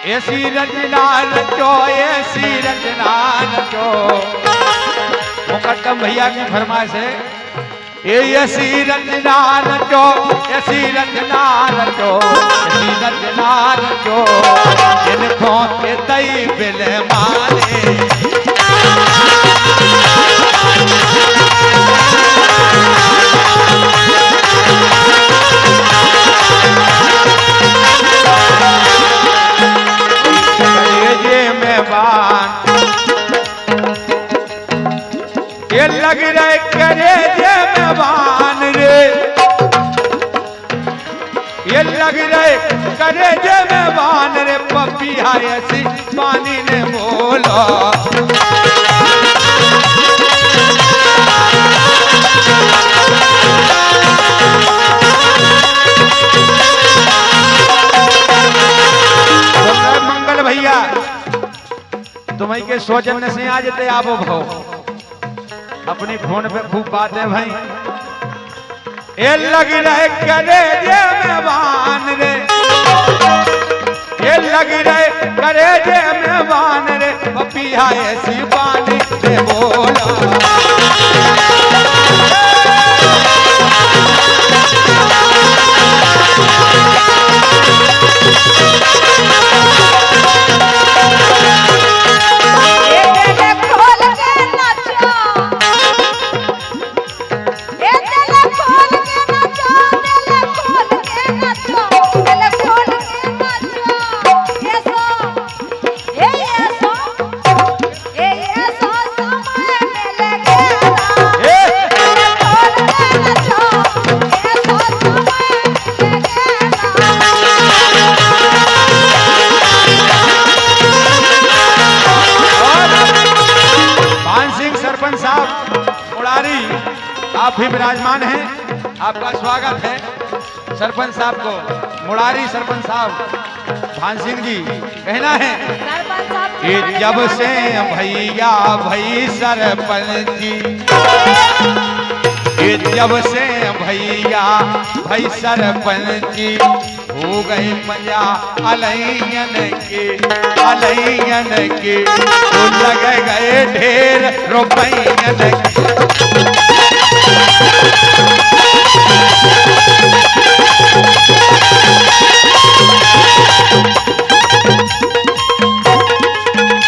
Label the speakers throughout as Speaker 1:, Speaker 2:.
Speaker 1: ऐसी रचना रचो, ऐसी रचना रचो। मुकद्दम भैया की फरमाइश है, ऐसी रचना रचो, ऐसी रचना रचो, ऐसी रचना रचो, इनको के दई बिल मारे। ये लग रहे करेजे में बान रे, ये लग रहे करेजे में बान रे, पपिया ऐसी पानी ने बोला। मंगल भैया तुम्हें के सौजन्य से आज ते आवो भाव अपनी फोन पे खूब बातें भाई। ये लग रहे करेजे में बान रे, ये लग रहे करेजे में बान रे, पपिया ऐसी पानी से बोला। आप भी विराजमान हैं, आपका स्वागत है। सरपंच साहब को, मुरारी सरपंच साहब भान सिंह जी कहना है कि जब से भैया भई सरपंच जी, कि जब से भैया भई सरपंच जी, हो गई मजा अलैयन के, अलैयन के, तो लग गए ढेर रुपयन के।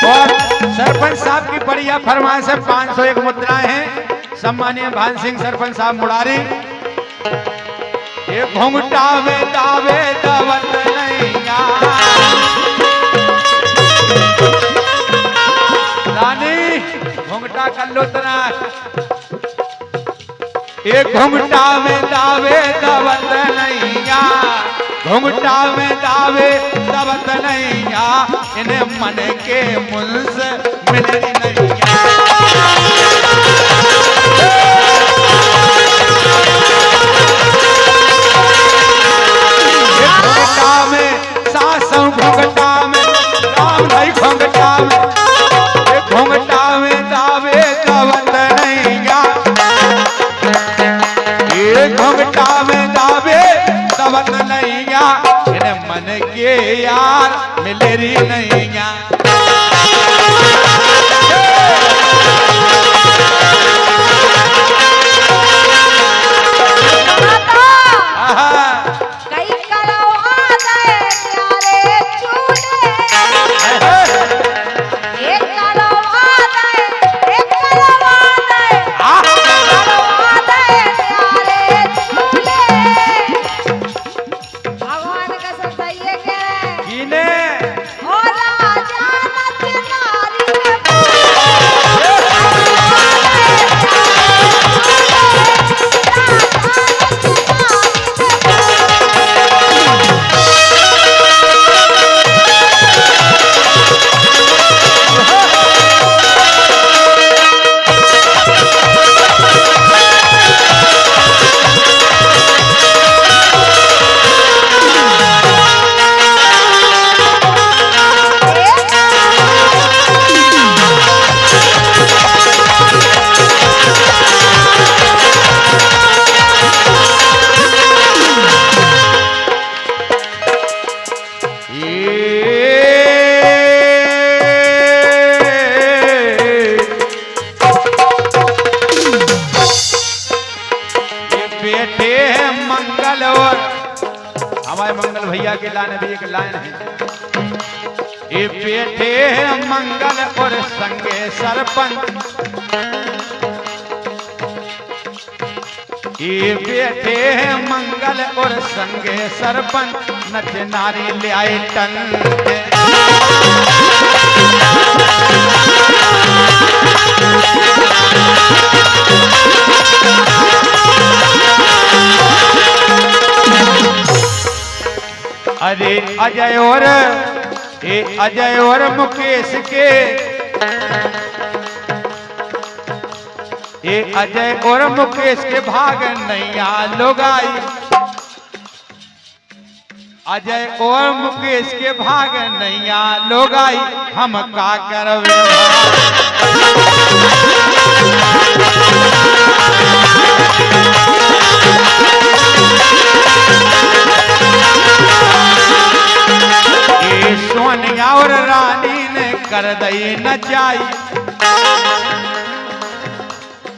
Speaker 1: और सरपंच साहब की बढ़िया फरमाइश है, 501 मुद्राएं हैं। सम्मानीय भान सिंह सरपंच साहब मुरारी। ये घुंघटा में दावे दवत नैया, रानी घुंघटा कर लो तना। ये घुंघटा में दावे दवत नैया, घुंघटा में दावे दवत नैया, इन्हें मन के मुंस मिले नैया। घुंघटा में सासों, घुंघटा में राम भाई, घुंघटा में, घुंघटा में दावे दवत नैया, ये घुंघटा में दावे दवत नैया, इन्हें मन के यार मिलेरी नैया। की लाइन भी एक लाइन है। ये बैठे मंगल और संगे सरपंच, ये बैठे मंगल और संगे सरपंच, नच नारी ले आए टन। अरे अजय और मुकेश के, ये अजय और मुकेश के भाग नैया लोगाई, अजय और मुकेश के भाग नैया लोगाई, हम का करवे सोनिया और रानी ने कर दई नचाई,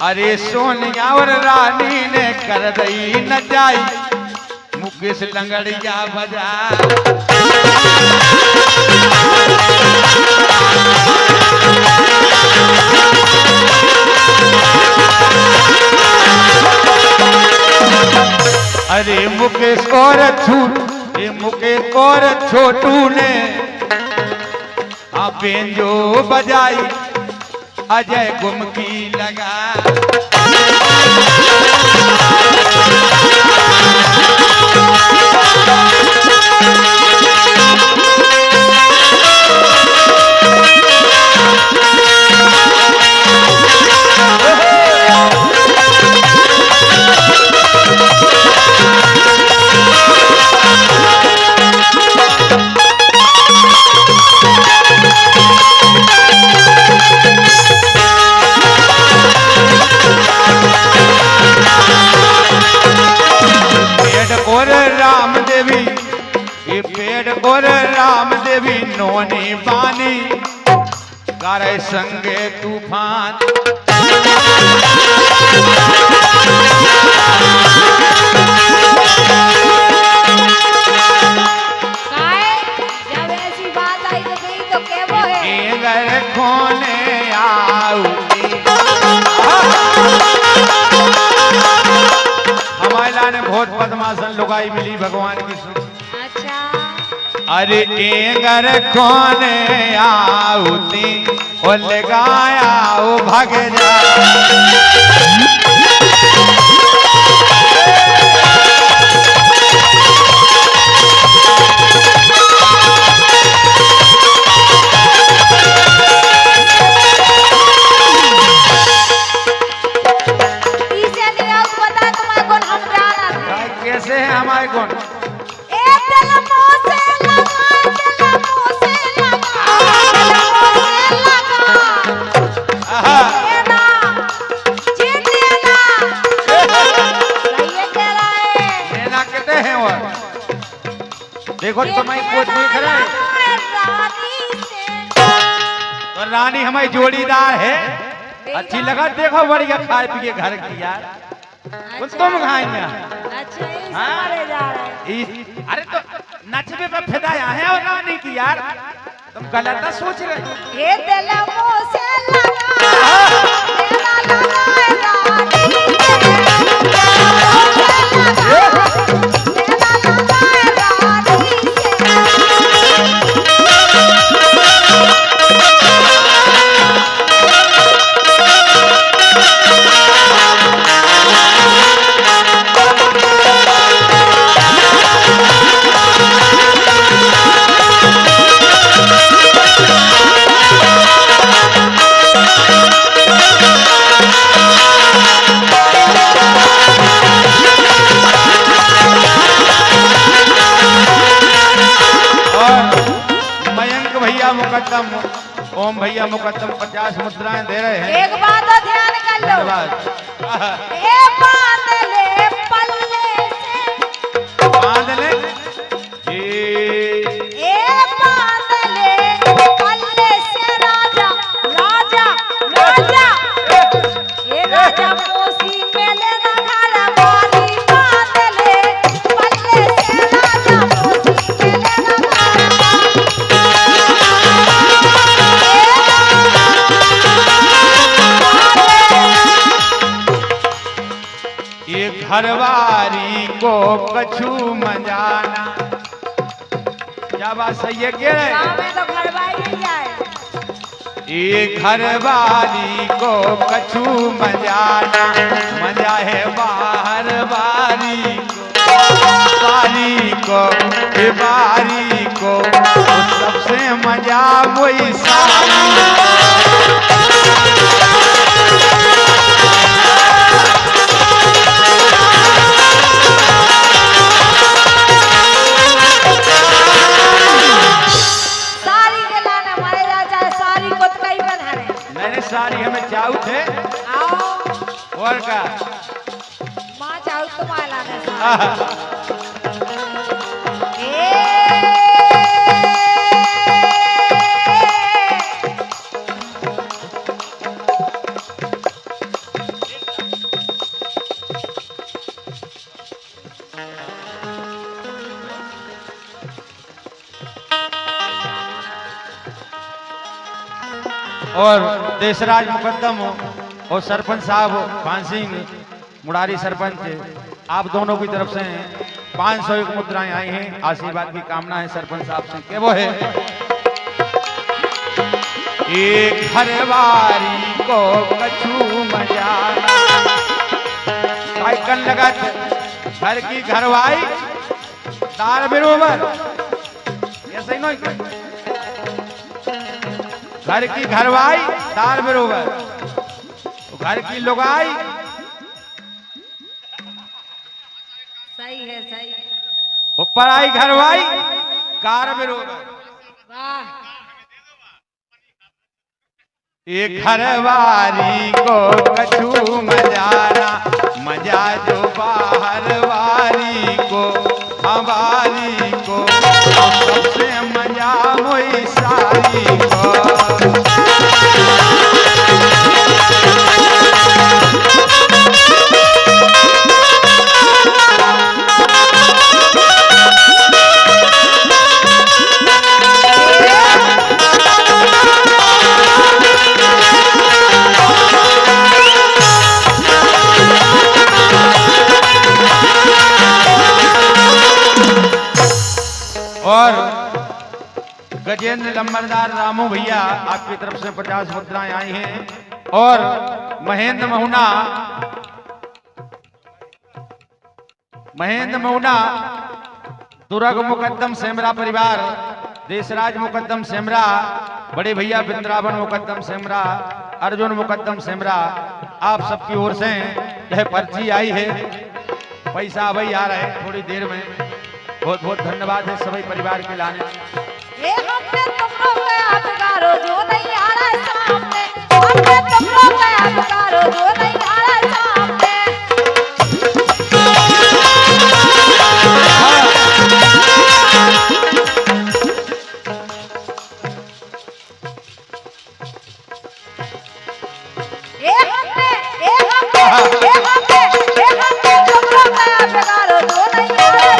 Speaker 1: अरे सोनिया और रानी ने कर दई नचाई, मुकेश लंगड़िया बजा। अरे मुकेश और छोटू ने बेंजो बजाई, अजय गुमकी लगा। और राम देवी नोनी बानी, गारे संगे तूफान।
Speaker 2: जब ऐसी बात आई तो गई तो क्या वो है?
Speaker 1: घर खोने आऊंगी। हमारे लाने बहुत पद्मासन लुगाई मिली भगवान की सुन। अरे एंगर खोने आउती ओ लगाया ओ भाग जा। कैसे है हमारे कौन? देखो तुम्हारी कोट देख रहे हैं तो रानी हमारी जोड़ीदार है, अच्छी लगा। देखो बढ़िया खाए पी के घर की यार। तुम खाएंगे? अरे तो नचबे पे फिदाया है और रानी की यार, तुम गलत सोच रहे हो। मुकद्दम ओम भैया मुकद्दम 50 मुद्राएं दे रहे हैं।
Speaker 2: एक बात तो ध्यान कर लो, ये बांध ले पल्ले से,
Speaker 1: बांध ले
Speaker 2: ये बांध ले पल्ले से राजा राजा राजा, ये राजा कोसी मेले ना घर बारी, बांध ले पल्ले से राजा कोसी मेले
Speaker 1: घरवारी को कछु मजाना। क्या बात सही है क्या?
Speaker 2: गाँव में तो घरवारी ही आए।
Speaker 1: ये घरवारी को कछु मजाना, मजा है बाहर बारी को बारी को सबसे मजा वही सारी। सारी हमें चाहू थे और का
Speaker 2: माँ चाहू तो माला
Speaker 1: और देशराज मुकद्दम और सरपंच साहब पान सिंह मुरारी सरपंच, आप दोनों की तरफ से 501 मुद्राएं आई हैं। आशीर्वाद की कामना है सरपंच साहब से कि वो है एक घरवारी को कछु मजाना। साइकिल लगा घर की घरवाई तार बरोबर, ऐसा ही नहीं घर की घरवाई दार बरोबर, घर की लुगाई
Speaker 2: सही है सही।
Speaker 1: ऊपर आई घरवाई कार बरोबर।
Speaker 2: वाह।
Speaker 1: एक घरवारी को कछु मजाना, मजा जो बाहर वारी को हवारी को सबसे मजा वही सारी को। और गजेंद्र लंबरदार रामू भैया आपकी तरफ से 50 मुद्राएं आई हैं। और महेंद्र महुना दुर्ग मुकद्दम सेमरा परिवार, देशराज मुकद्दम सेमरा, बड़े भैया वृंदावन मुकद्दम सेमरा, अर्जुन मुकद्दम सेमरा, आप सबकी ओर से यह पर्ची आई है। पैसा अभी आ रहा है थोड़ी देर में। बहुत बहुत धन्यवाद है सभी परिवार के लाने।
Speaker 2: ये हमने तुम लोग गया पुकारो जो नहीं आ रहा है सामने, हमने तुम लोग गया पुकारो जो नहीं आ रहा है सामने। ये हमने तुम लोग गया पुकारो जो नहीं आ रहा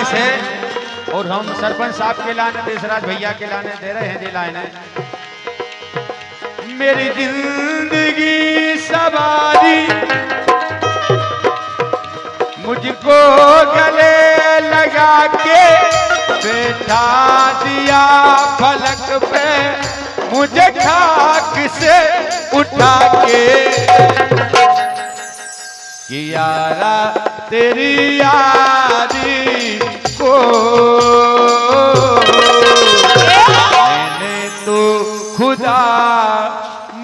Speaker 2: है
Speaker 1: और हम सरपंच साहब के लाने, देशराज भैया के लाने दे रहे हैं दिलाने। मेरी जिंदगी सवारी मुझको गले लगा के बैठा दिया फलक पे, मुझे खाक से उठा के कि यारा तेरी यारी को मैंने तो खुदा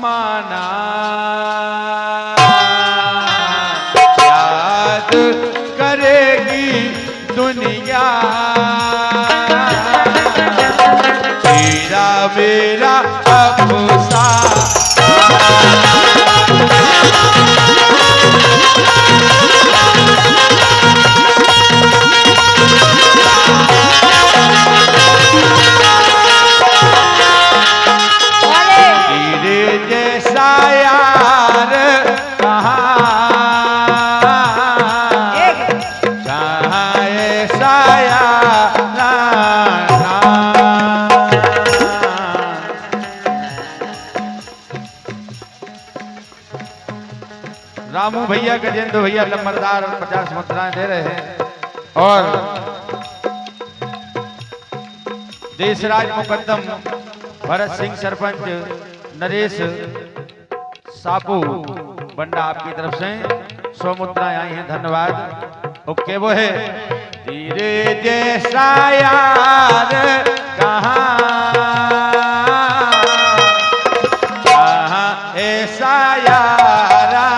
Speaker 1: माना, याद करेगी दुनिया तेरा मेरा अफसाना। रामू भैया गजेंद्र भैया लंबरदार 50 मुद्राएं दे रहे हैं और देशराज मुकद्दम भरत सिंह सरपंच नरेश सापू बंडा आपकी तरफ से 100 मुद्राएं आई हैं, धन्यवाद। ओके वो है तेरे जैसा यार कहाँ ऐसा यारा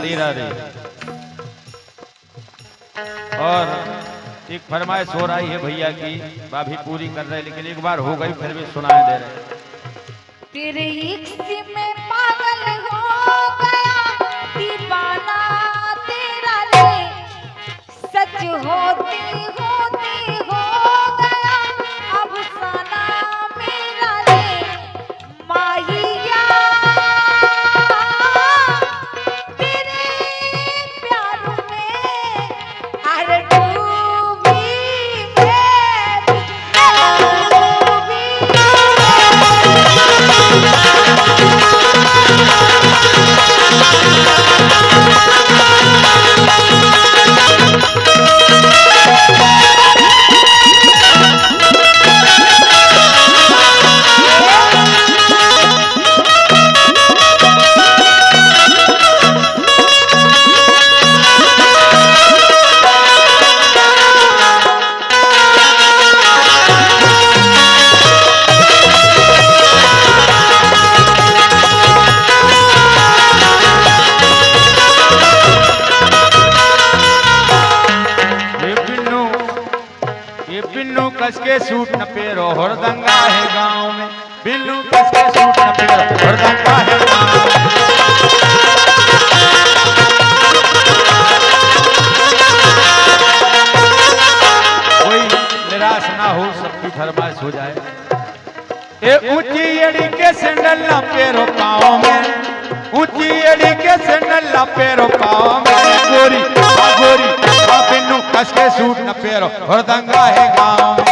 Speaker 1: तेरा रे। और एक फरमाइश हो रही है भैया की, भाभी पूरी कर रहे लेकिन एक बार हो गई फिर भी सुनाए दे रहे।
Speaker 2: तेरे इश्क में पागल हो गया दीवाना तेरा रे, सच होती होती हो गया अफसाना मेरा रे, माहिया तेरे प्यार में हर डूबी
Speaker 1: कस के सूट न पेरो हरदंगा है गांव में, बिल्लू कस के सूट न पेरो हरदंगा है गांव में। कोई निराश ना हो, सबकी फरमाइश हो जाए। ए ऊंची एड़ी के सैंडल ना पेरो पाँव में, ऊंची एड़ी के सैंडल ना पेरो पाँव में, गोरी गोरी बिन्नू कस के सूट न पेरो हरदंगा है गांव में।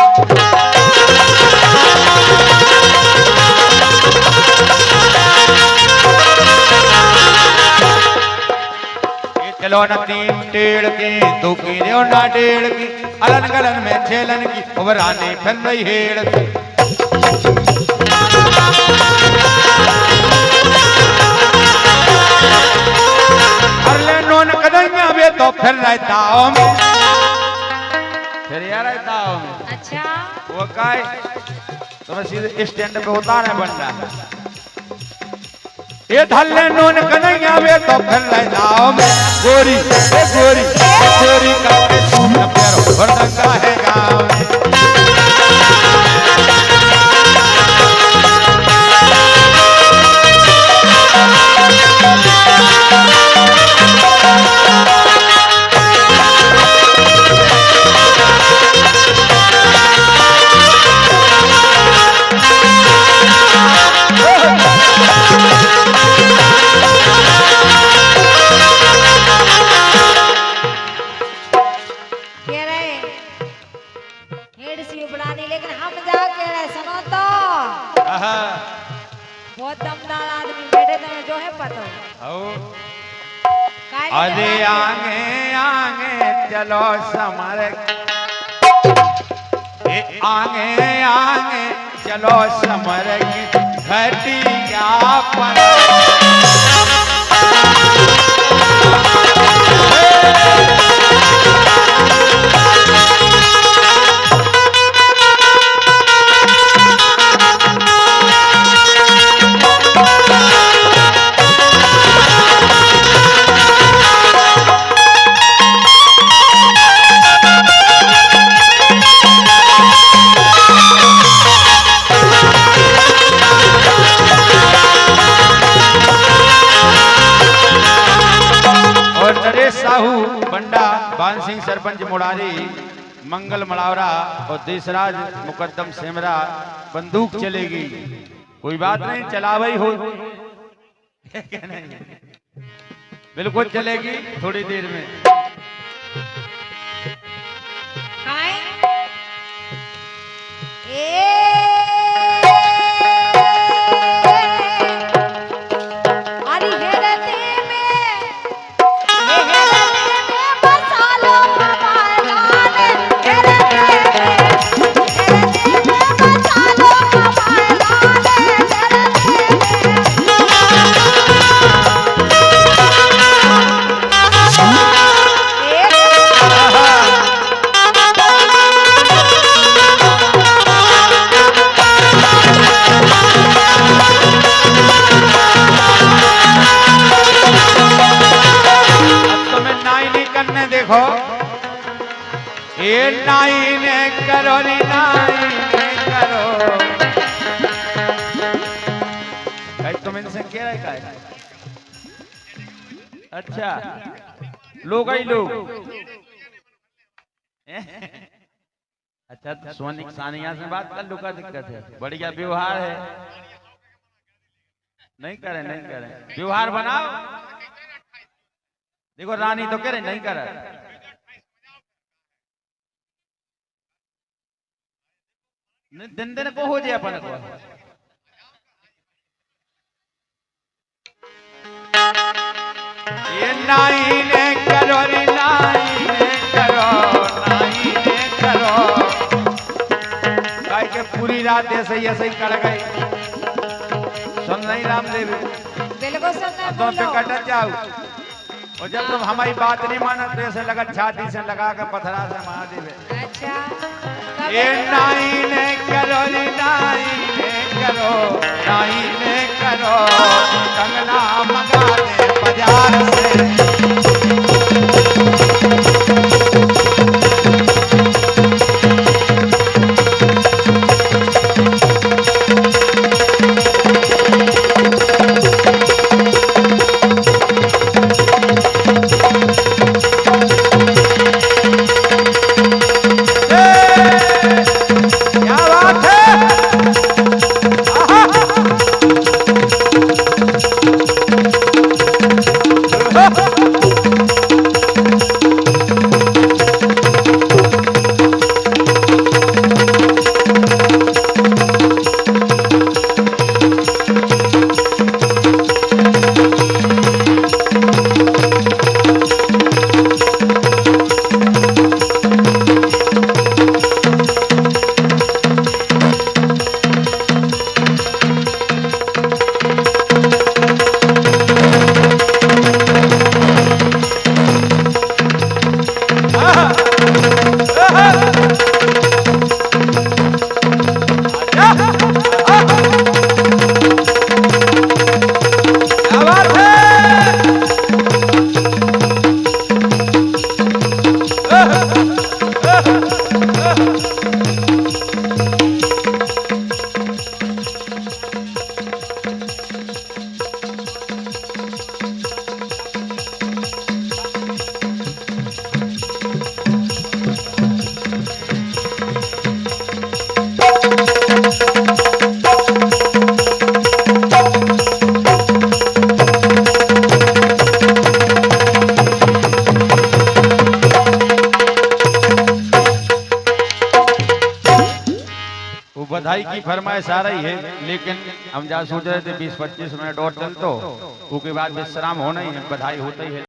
Speaker 1: चलो न 3 टेढ़ की तू की ना डेढ़ की, अलन गलन में छेलन की उबराने फिर रही हेड़ की। अरले नोन कदैया वे तो फिर रहता में, फिर यार रहता में।
Speaker 2: अच्छा
Speaker 1: वो काय तो सीधे स्टैंड पे उतारे बन रहा। ये धल्ले नोन कन्हैया वे तो फिर रहता में, गोरी गोरी गोरी करके सूट न पेरो हरदंगा है गाँव में।
Speaker 2: बहुत दमदार आदमी बैठे थे जो है पता
Speaker 1: आओ
Speaker 2: काहे
Speaker 1: अरे
Speaker 2: नहीं
Speaker 1: आगे आगे चलो समर आगे आगे चलो समर की घटिया पर साहू बंडा बान सिंह सरपंच मुरारी मंगल मलावरा और देशराज मुकद्दम सेमरा बंदूक चलेगी कोई बात नहीं चलावई हो बिल्कुल चलेगी थोड़ी देर में
Speaker 2: काहे अरे हेरते में बसा लो हमारा हेरते में बसा लो
Speaker 1: देखो ये नाई ने करो नी नाई ने करो भाई तुम इनसे कह रहे का अच्छा लोग आई लोग अच्छा तो सोनिक सानिया से बात कर लो का दिक्कत है बढ़िया व्यवहार है नहीं करें व्यवहार बनाओ देखो रानी तो कह रहे नहीं कर दिन दिन को हो जाए अपन को ये नाई ने करो रे नाई ने करो गाय के पूरी रात ऐसे ही कर गए सुन नहीं रामदेव
Speaker 2: बिल्कुल सुनना
Speaker 1: तो पे कट जाओ और जब तुम हमारी बात नहीं माना तो ऐसे लगा छाती से लगा के पथरा से महादेव
Speaker 2: अच्छा
Speaker 1: ये नाई ने करो नाई ने करो कंगना मंगा दे बाजार से वो बधाई की फरमाइश आ रही है, लेकिन हम जहाँ सोच रहे थे 20-25 मिनट और चल तो उसके बाद विश्राम होना ही है, बधाई होता ही है।